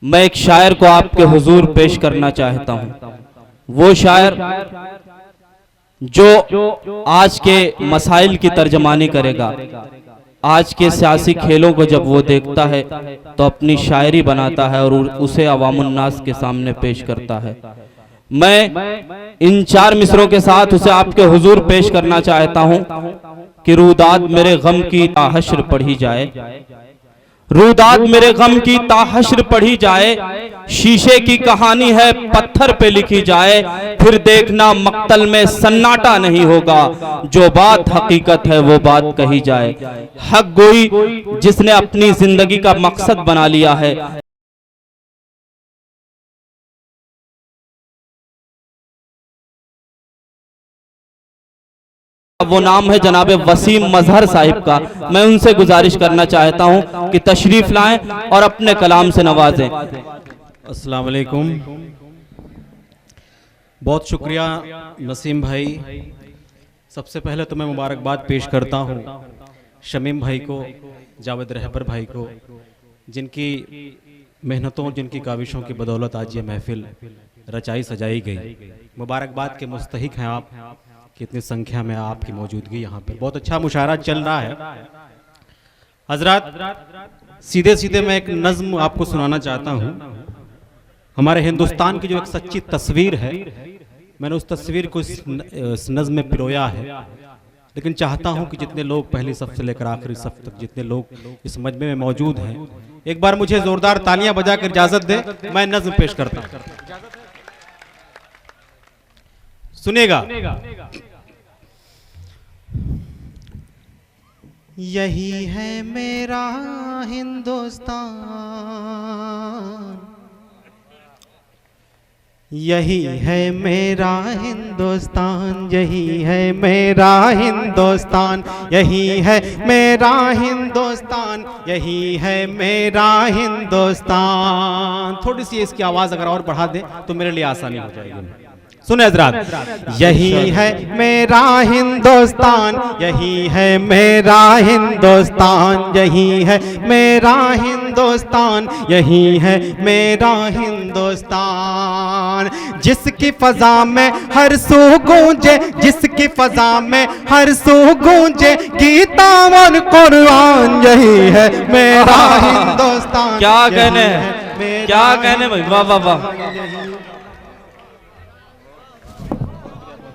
मैं एक शायर को आपके हुजूर पेश करना चाहता हूं। वो शायर जो आज के मसाइल की तर्जमानी करेगा, आज के सियासी खेलों को जब वो देखता है तो अपनी शायरी बनाता है और उसे अवामुन्नास के सामने पेश करता है। मैं इन 4 मिसरों के साथ उसे आपके हुजूर पेश करना चाहता हूं कि रूदाद मेरे गम की ताहश्र पढ़ी जाए, रूदाद मेरे गम की ताहश्र पढ़ी जाए, शीशे की कहानी है पत्थर पे लिखी जाए, फिर देखना मक्तल में सन्नाटा नहीं होगा, जो बात हकीकत है वो बात कही जाए। हक गोई जिसने अपनी जिंदगी का मकसद बना लिया है, वो नाम है जनाबे वसीम मजहर साहिब का। मैं उनसे गुजारिश करना चाहता हूं कि तशरीफ लाएं और अपने कलाम से नवाजें। अस्सलाम वालेकुम। बहुत शुक्रिया नसीम भाई। सबसे पहले तो मैं मुबारकबाद पेश करता हूं शमीम भाई को, जावेद रहबर भाई को, जिनकी मेहनतों, जिनकी काविशों की बदौलत आज ये महफिल रचाई सजाई गई। मुबारकबाद के मुस्तहिक हैं आप कि इतनी संख्या में आपकी मौजूदगी यहाँ पर। बहुत अच्छा मुशायरा चल रहा है। हजरात, सीधे सीधे मैं एक नज्म आपको सुनाना चाहता हूँ। हमारे हिंदुस्तान की जो एक सच्ची तस्वीर है, मैंने उस तस्वीर को इस नज्म में पिरोया है। लेकिन चाहता हूँ कि जितने लोग पहली सफ से लेकर आखिरी सफ तक जितने लोग इस मजमे में मौजूद हैं, एक बार मुझे जोरदार तालियां बजाकर इजाजत दे, मैं नज्म पेश करता हूँ। सुनेगा। यही है मेरा हिंदुस्तान, यही है मेरा हिंदुस्तान, यही है मेरा हिंदुस्तान, यही है मेरा हिंदुस्तान, यही है मेरा हिंदुस्तान। थोड़ी सी इसकी आवाज़ अगर और बढ़ा दें तो मेरे लिए आसानी हो जाएगी। सुने हजरात, यही है मेरा हिंदुस्तान, यही है मेरा हिंदुस्तान, यही है मेरा हिंदुस्तान, यही है मेरा हिंदुस्तान। जिसकी फजा में हर सू गूंजे, जिसकी फजा में हर सू गूंजे गीता और कुरान, यही है मेरा हिंदुस्तान। क्या कहने, क्या कहने भाई, वाह वाह वाह,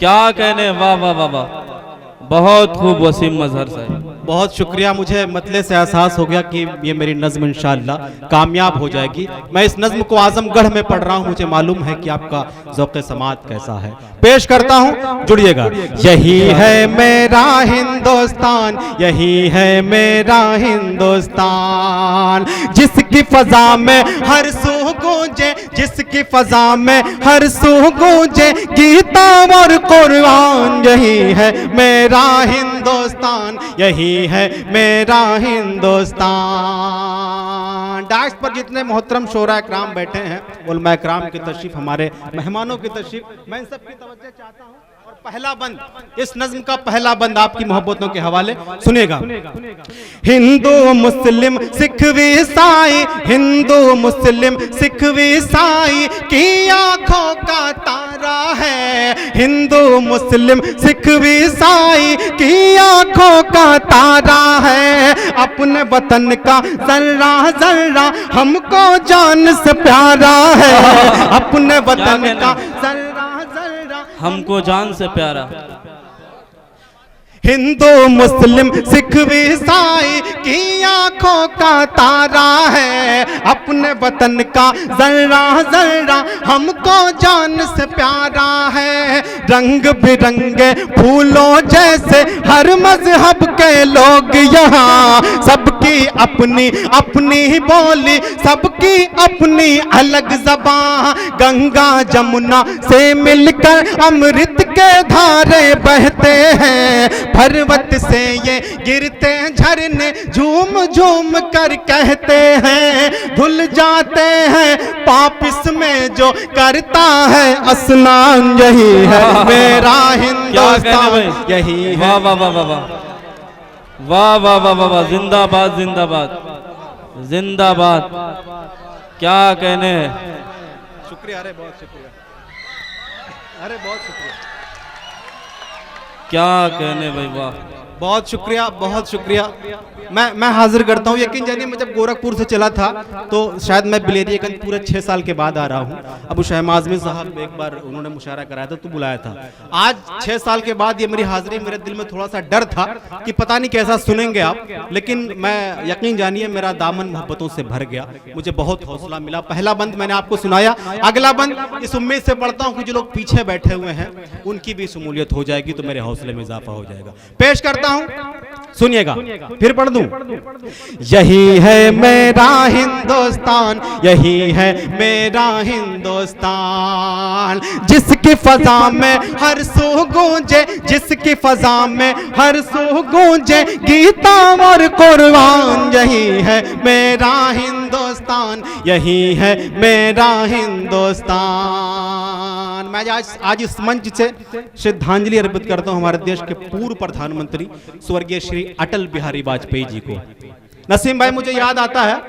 क्या कहने, वाह वाह वाह वाह, बहुत खूब वसीम मजहर साहब। बहुत शुक्रिया। मुझे मतले से एहसास हो गया कि ये मेरी नज़्म इंशाअल्लाह कामयाब हो जाएगी। मैं इस नज़्म को आजमगढ़ में पढ़ रहा हूँ, मुझे मालूम है कि आपका ज़ौक़े समात कैसा है। पेश करता हूँ, जुड़िएगा। यही है मेरा हिंदुस्तान, यही है मेरा हिंदुस्तान, जिसकी फ़ज़ा में हर सू गूंजे, जिसकी फ़ज़ा में हर सू गूंजे गीता और कुरान, यही है मेरा हिंदुस्तान, यही है मेरा हिंदुस्तान। डायस पर जितने मोहतरम शोरा इकराम बैठे हैं, उलमा इकराम की तशरीफ, हमारे मेहमानों की तशरीफ, मैं इन सब की तवज्जो चाहता हूँ। और पहला बंद, इस नज्म का पहला बंद आपकी मोहब्बतों के हवाले सुनेगा। हिंदू मुस्लिम सिख ईसाई, हिंदू मुस्लिम सिख ईसाई की आंखों का तारा है, हिंदू मुस्लिम सिख ईसाई की आंखों का तारा है। अपने वतन का जर्रा जर्रा हमको जान से प्यारा है, अपने वतन का जर्रा जर्रा हमको जान से प्यारा। हिंदू मुस्लिम सिख ईसाई की आंखों का तारा है, अपने वतन का जर्रा जर्रा हमको जान से प्यारा है। रंग बिरंगे फूलों जैसे हर मजहब के लोग यहाँ, सबकी अपनी अपनी बोली, सबकी अपनी अलग ज़बान। गंगा जमुना से मिलकर अमृत के धारे बहते हैं, पर्वत से ये गिरते झरने झूम झूम कर कहते हैं, धुल जाते हैं पाप इसमें जो करता है स्नान, यही है मेरा हिंदुस्तान, यही है। वाह वाह वाह वाह वाह वाह वाह वाह वाह, जिंदाबाद जिंदाबाद जिंदाबाद। क्या कहने, शुक्रिया, अरे बहुत शुक्रिया, अरे बहुत शुक्रिया, क्या कहने भाई, वाह। बहुत शुक्रिया, बहुत शुक्रिया। मैं हाजिर करता हूँ। यकीन जानिए, मैं जब गोरखपुर से चला था तो शायद मैं बिलेरियागंज पूरे 6 साल के बाद आ रहा हूँ। अबू शहम आज़मी साहब एक बार उन्होंने मुशायरा कराया था तो बुलाया था। आज 6 साल के बाद ये मेरी हाजिरी, मेरे दिल में थोड़ा सा डर था कि पता नहीं कैसा सुनेंगे आप, लेकिन मैं यकीन जानिए मेरा दामन मोहब्बतों से भर गया, मुझे बहुत हौसला मिला। पहला बंद मैंने आपको सुनाया, अगला बंद इस उम्मीद से पढ़ता हूँ कि जो लोग पीछे बैठे हुए हैं उनकी भी शमूलियत हो जाएगी तो मेरे हौसले में इजाफा हो जाएगा। पेश करता हूँ, सुनिएगा, फिर पढ़ दूं। यही है मेरा हिंदुस्तान, यही है मेरा हिंदुस्तान, जिसकी फजा में हर सू गूंजे, जिसकी फजा में हर सू गूंजे गीता और कुरान। यही है मेरा हिंदुस्तान, यही है मेरा हिंदुस्तान। मैं आज इस मंच से श्रद्धांजलि अर्पित करता हूं हमारे देश के पूर्व प्रधानमंत्री स्वर्गीय श्री अटल बिहारी वाजपेयी जी को। नसीम भाई, मुझे याद आता है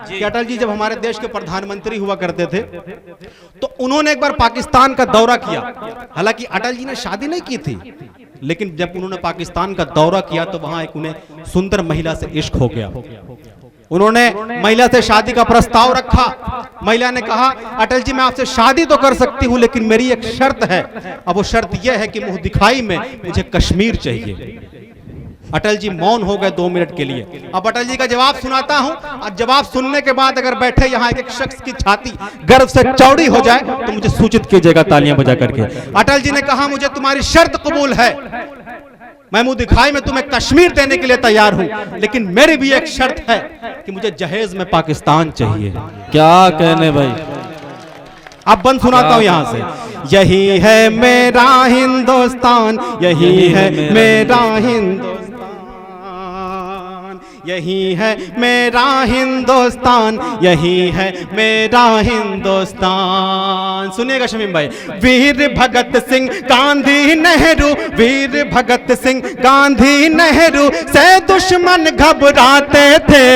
कि अटल जी जब हमारे देश के प्रधानमंत्री हुआ करते थे तो उन्होंने एक बार पाकिस्तान का दौरा किया। हालांकि अटल जी ने शादी नहीं की थी, लेकिन जब उन्होंने पाकिस्तान का दौरा किया तो वहां एक उन्हें सुंदर महिला से इश्क हो गया। उन्होंने महिला से शादी का प्रस्ताव रखा। महिला ने कहा, अटल जी मैं आपसे शादी तो कर सकती हूं लेकिन मेरी एक शर्त है। अब वो शर्त यह है कि मुंह दिखाई में मुझे कश्मीर चाहिए। अटल जी मौन हो गए 2 मिनट के लिए। अब अटल जी का जवाब सुनाता हूं, और जवाब सुनने के बाद अगर बैठे यहां एक शख्स की छाती गर्व से चौड़ी हो जाए तो मुझे सूचित कीजिएगा तालियां बजा करके। अटल जी ने कहा, मुझे तुम्हारी शर्त कबूल है, मैं मुंह दिखाई में तुम्हें कश्मीर देने के लिए तैयार हूं, लेकिन मेरी भी एक शर्त है कि मुझे जहेज में पाकिस्तान चाहिए। क्या कहने भाई, अब बंद सुनाता हूं यहां से। यही है मेरा हिंदुस्तान, यही है मेरा हिंदुस्तान, यही है मेरा हिंदुस्तान, यही है मेरा हिंदुस्तान। सुनिएगा शमीम भाई। वीर भगत सिंह गांधी नेहरू, वीर भगत सिंह गांधी नेहरू से दुश्मन घबराते थे।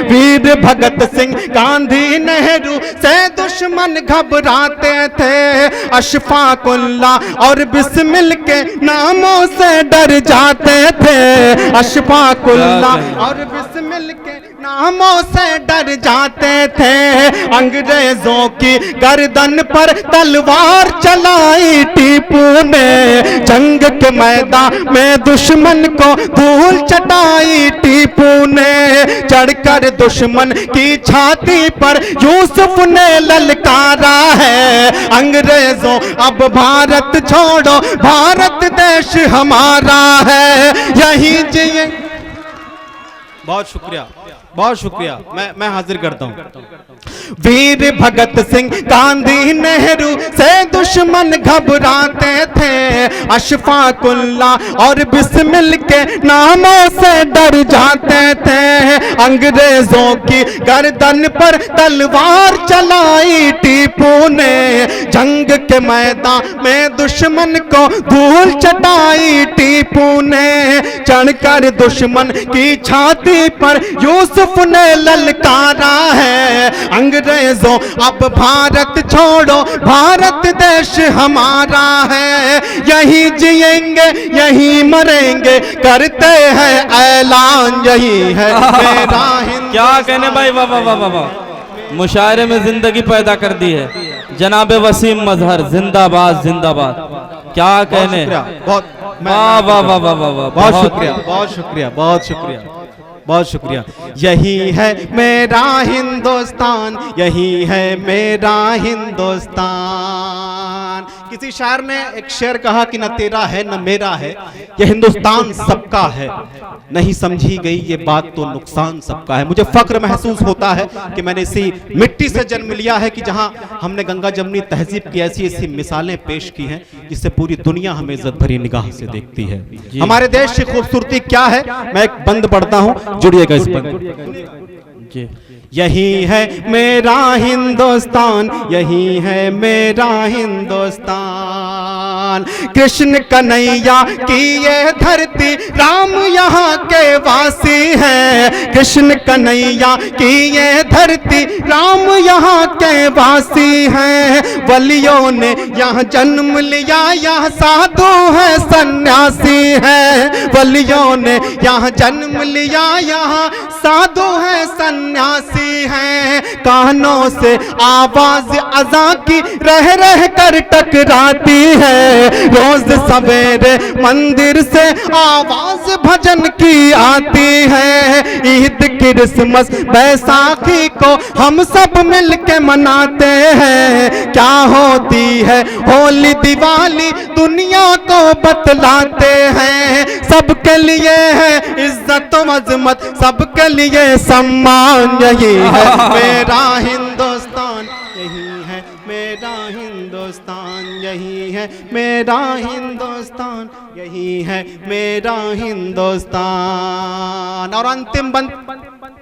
वीर भगत सिंह गांधी नेहरू से दुश्मन घबराते थे। अशफाकुल्लाह और बिस्मिल के नामों से डर जाते थे। अशफाकुल्लाह और बिस्मिल के नामों से डर जाते थे। अंग्रेजों की गर्दन पर तलवार चलाई टीपू ने। जंग के मैदान में दुश्मन को धूल चटाई टीपू ने। चढ़कर दुश्मन की छाती पर यूसुफ ने ललकारा है। अंग्रेजों अब भारत छोड़ो, भारत देश हमारा है, यही जिए। बहुत शुक्रिया, बहुत शुक्रिया। मैं हाजिर करता हूं। वीर भगत सिंह गांधी नेहरू से दुश्मन घबराते थे। अशफाकुल्लाह और बिस्मिल के नामों से डर जाते थे। अंग्रेजों की गर्दन पर तलवार चलाई टीपू ने। जंग के मैदान में दुश्मन को धूल चटाई टीपू ने। चढ़कर दुश्मन की छाती पर यूसुफ ने ललकारा है। अंग्रेजों अब भारत छोड़ो, भारत देश हमारा है, यही जिएंगे यही मरेंगे, करते हैं ऐलान, यही है मेरा हिंदुस्तान। क्या कहने भाई, वाह वाह वाह वाह, मुशायरे में जिंदगी पैदा कर दी है जनाब वसीम मजहर, जिंदाबाद जिंदाबाद। क्या कहने, बहुत वाह वाह वाह वाह वाह, बहुत शुक्रिया, बहुत शुक्रिया, बहुत शुक्रिया, बहुत शुक्रिया। यही है मेरा हिंदुस्तान, यही है मेरा हिंदुस्तान। किसी शायर ने एक शेर कहा कि न तेरा है न मेरा है, यह हिंदुस्तान सबका है, नहीं समझी गई ये बात तो नुकसान सबका है। मुझे फक्र महसूस होता है कि मैंने इसी मिट्टी से जन्म लिया है कि जहां हमने गंगा जमुनी तहजीब की ऐसी ऐसी मिसालें पेश की हैं जिससे पूरी दुनिया हमें इज्जत भरी निगाह से देखती है। हमारे देश की खूबसूरती क्या है, मैं एक बंद पढ़ता हूं, जुड़िएगा इस बंद। जी। यही है मेरा हिंदुस्तान, यही है मेरा हिंदुस्तान। कृष्ण कन्हैया की ये धरती, राम यहाँ के वासी हैं। कृष्ण कन्हैया की ये धरती, राम यहाँ के वासी हैं। वलियों ने यहाँ जन्म लिया, यहाँ साधु है सन्यासी हैं। वलियों ने यहाँ जन्म लिया, यहाँ साधु है सन्यासी हैं। कानों से आवाज अज़ां की रह रह कर टकराती है। रोज सवेरे मंदिर से आवाज भजन की आती है। ईद क्रिसमस बैसाखी को हम सब मिलके मनाते हैं। क्या होती है होली दिवाली दुनिया को बतलाते हैं। सबके लिए है इज्जत अजमत, सबके लिए सम्मान। यही है मेरा हिंदुस्तान, यही है मेरा हिंदुस्तान, यही है मेरा हिंदुस्तान, यही है मेरा हिंदुस्तान। और अंतिम बंद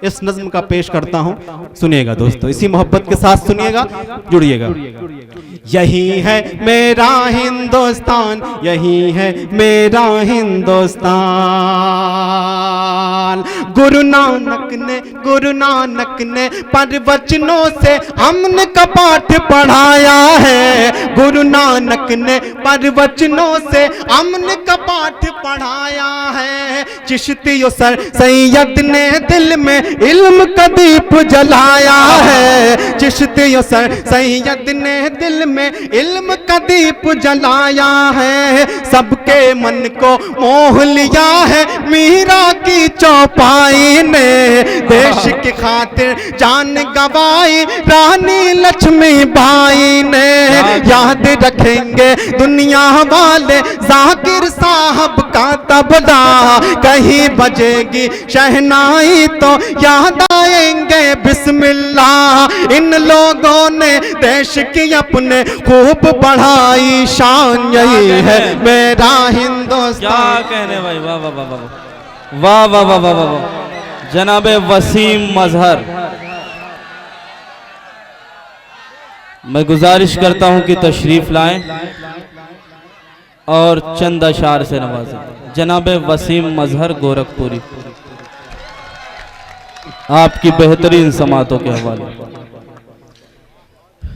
इस नज्म का पेश करता हूं, सुनिएगा दोस्तों, इसी मोहब्बत के साथ सुनिएगा, जुड़िएगा। यही है मेरा हिंदुस्तान, यही है मेरा हिंदुस्तान। गुरु नानक ने प्रवचनों से अमन का पाठ पढ़ाया है। गुरु नानक ने प्रवचनों से अमन का पाठ पढ़ाया है। चिश्ती सर सैयद ने दिल में इल्म का दीप जलाया है। चिश्ती सर सैयद ने दिल में इल्म का दीप जलाया है। सबके मन को मोह लिया है मीरा की चौपाई ने। देश की खातिर जान गवाई रानी लक्ष्मीबाई ने। याद रखेंगे दुनिया वाले जाकिर साहब का तबला। कहीं बजेगी शहनाई तो याद आएंगे बिस्मिल्लाह। इन लोगों ने देश की अपने खूब बढ़ाई शान। यही है मेरा हिंदुस्तान। क्या कहने भाई, वाह वाह वाह वाह वाह वाह वाह वाह वाह। जनाबे वसीम मजहर, मैं गुजारिश करता हूं कि तशरीफ लाएं और चंद अशार से नवाजें। जनाबे वसीम मजहर गोरखपुरी, आपकी बेहतरीन समातों के हवाले।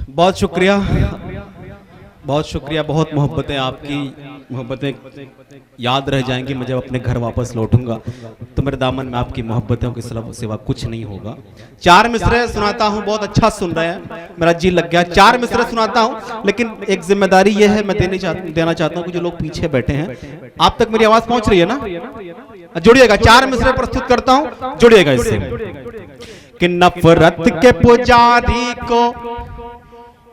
बहुत शुक्रिया, बहुत शुक्रिया, बहुत मोहब्बतें, आपकी मोहब्बतें याद रह जाएंगी। मैं जब अपने घर वापस लौटूंगा तो मेरे दामन में आपकी मोहब्बतों के सिवा कुछ नहीं होगा। 4 मिसरे सुनाता हूं, बहुत अच्छा सुन रहे हैं, मेरा जी लग गया। 4 मिसरे सुनाता हूं, लेकिन एक जिम्मेदारी यह है, मैं देना चाहता हूं कि जो लोग पीछे बैठे हैं, आप तक मेरी आवाज पहुंच रही है ना? जुड़िएगा, 4 मिसरे प्रस्तुत करता हूं, जुड़िएगा इससे। कि नफरत के पुजारी को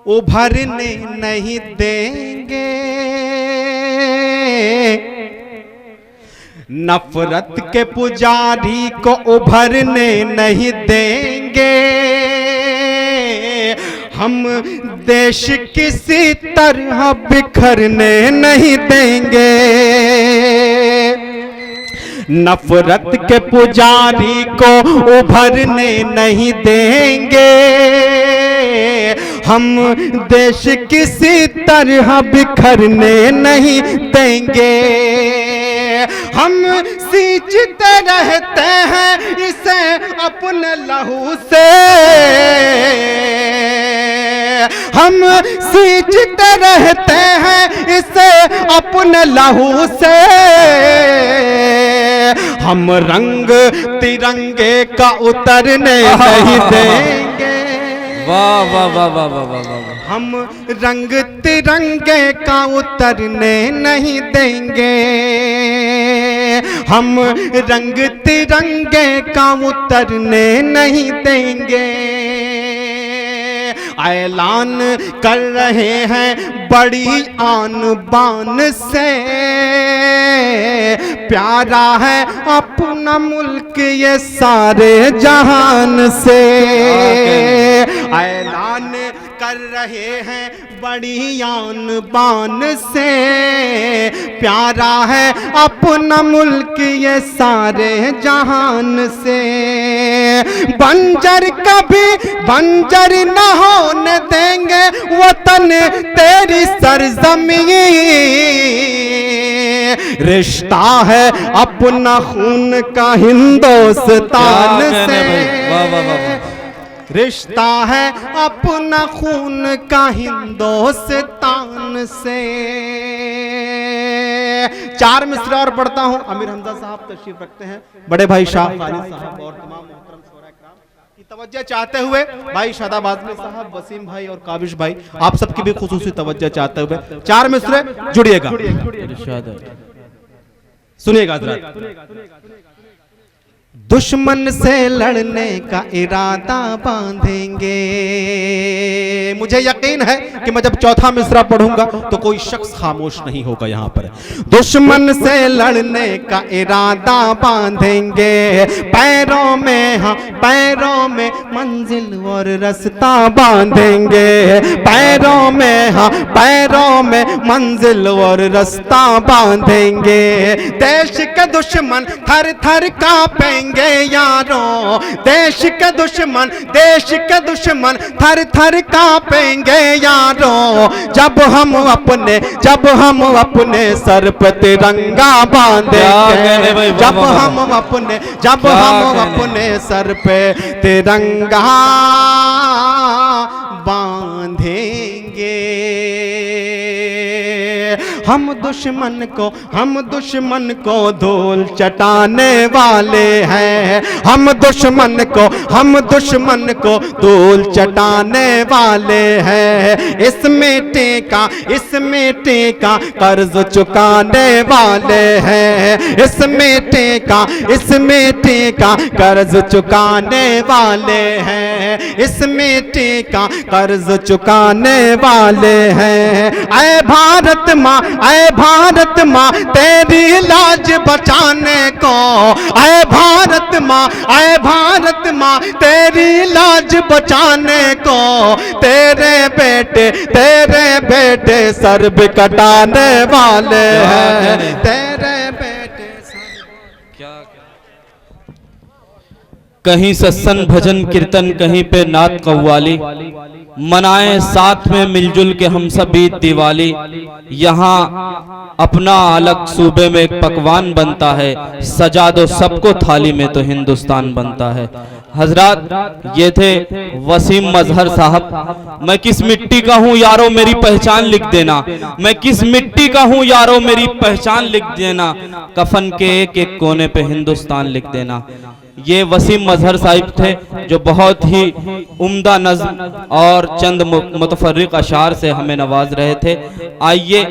उभरने नहीं देंगे, नफरत के पुजारी को उभरने नहीं देंगे। हम देश किसी तरह बिखरने नहीं देंगे। नफरत के पुजारी को उभरने नहीं देंगे। हम देश किसी तरह बिखरने नहीं देंगे। हम सींचते रहते हैं इसे अपने लहू से। हम सींचते रहते हैं इसे अपने लहू से। हम रंग तिरंगे का उतरने नहीं देंगे। वाह वाह वाह वाह वाह वाह वाह। हम रंग तिरंगे का उतरने नहीं देंगे। हम रंग तिरंगे का उतरने नहीं देंगे। ऐलान कर रहे हैं बड़ी आन बान से, प्यारा है अपना मुल्क ये सारे जहान से। ऐलान कर रहे हैं बड़ी आन बान से, प्यारा है अपना मुल्क ये सारे जहान से। बंजर कभी बंजर न होने देंगे वतन तेरी सरजमीं। रिश्ता है अपना खून का हिंदुस्तान से, रिश्ता है अपना खून का हिंदुस्तान से। 4 मिसरा और पढ़ता हूं। अमीर हमजा साहब तशरीफ रखते हैं, बड़े भाई शाह खालिद साहब और तमाम मोहतरम शोरा इकराम की तवज्जो चाहते हुए, भाई शादाब आज़मी साहब, वसीम भाई और काबिश भाई, आप सबकी भी खुसूसी तवज्जो चाहते हुए 4 मिसरे जुड़िएगा, सुनिएगा हज़रात। दुश्मन से लड़ने का इरादा बांधेंगे। मुझे यकीन है कि मैं जब चौथा मिसरा पढ़ूंगा तो कोई शख्स खामोश नहीं होगा यहां पर। दुश्मन से लड़ने का इरादा बांधेंगे, पैरों में, हाँ पैरों में मंजिल और रास्ता बांधेंगे, पैरों में, हाँ पैरों में मंजिल और रास्ता बांधेंगे। देश के दुश्मन थर थर कांपेंगे यारों, देश के दुश्मन थर थर कांपेंगे यारों, जब हम अपने सर पे तिरंगा बांधेंगे, जब हम अपने सर पे तिरंगा बांधेंगे। हम दुश्मन को धूल चटाने वाले हैं, हम दुश्मन को धूल चटाने वाले हैं। इस मिट्टी का कर्ज चुकाने वाले हैं, इस मिट्टी का कर्ज चुकाने वाले हैं, इस मिट्टी का कर्ज चुकाने वाले हैं। ऐ भारत माँ तेरी लाज बचाने को, ऐ भारत माँ तेरी लाज बचाने को, तेरे बेटे सर भी कटाने वाले हैं, तेरे बेटे कहीं सत्संग भजन कीर्तन, कहीं पे नात कव्वाली, मनाएं साथ में मिलजुल के हम सब ईद दिवाली। यहाँ अपना अलग सूबे में एक पकवान बनता है, सजा दो सबको थाली में तो हिंदुस्तान बनता है। हजरात, ये थे वसीम मजहर साहब। मैं किस मिट्टी का हूँ यारो मेरी पहचान लिख देना, मैं किस मिट्टी का हूँ यारो मेरी पहचान लिख देना, कफन के एक एक कोने पे हिंदुस्तान लिख देना। ये वसीम मजहर साहिब थे जो बहुत ही उम्दा नज़्म और चंद मुतफर्रिक अशार से हमें नवाज रहे थे। आइए